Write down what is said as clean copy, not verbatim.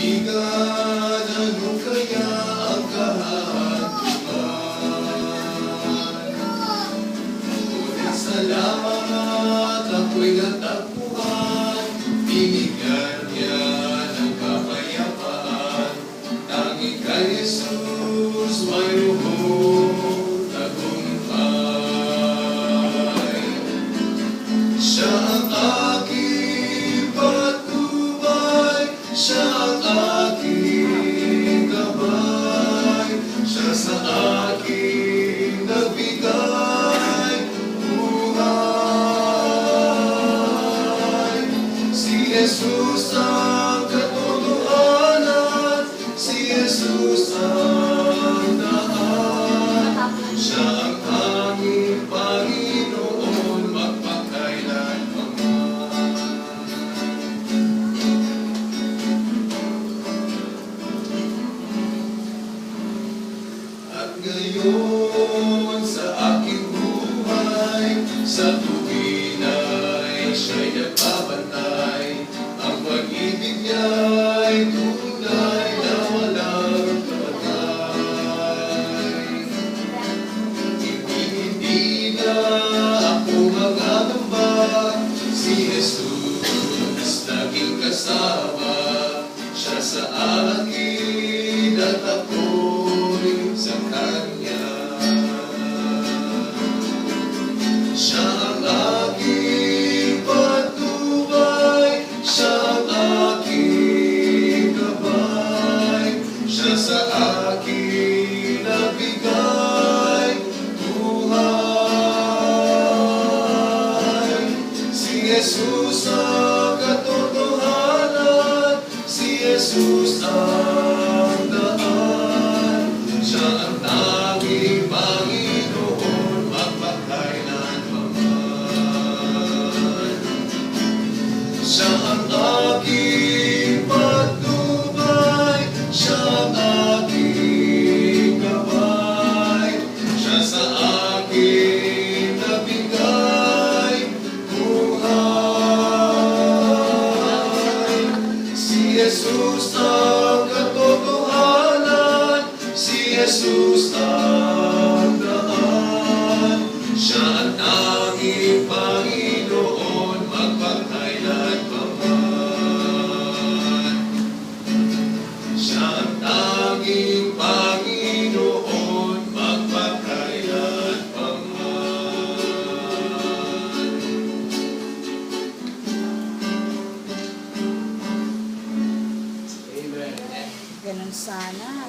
kaibigan, ano kaya ang kahantungan? Ngunit salamat, ako'y natagpuan, binigyan niya ng kapayapaan. Tanging kay Jesus mayroong tagumpay. Siya ang aking patnubay, siya ang aking gabay, siya sa aking nagbigay buhay. Si Jesus ang katotohanan, si Jesus ang daan, siya ang aming Panginoon magpakailanman. At ngayon sa aking buhay, sa tuwin ay siya'y nagbabantay. Ang pag-ibig niya'y tunay na walang patay. Hindi na ako magagamba, si Jesus laging kasama. Siya sa akin at ako'y sa Kanya. Siya ang aking patnubay, siya ang aking gabay, siya sa akin nabigay buhay. Si Jesus ang katotohanan, si Jesus ang daan, siya ang tanging Panginoon magpakailanman. Siya ang aking patnubay, siya ang aking gabay, siya sa akin nabigay buhay. Si Jesus ang katotohanan, si Jesus ang daan, siya ang tanging Panginoon magpakailanman. Siya ang tanging Panginoon magpakailanman. Ganun sana.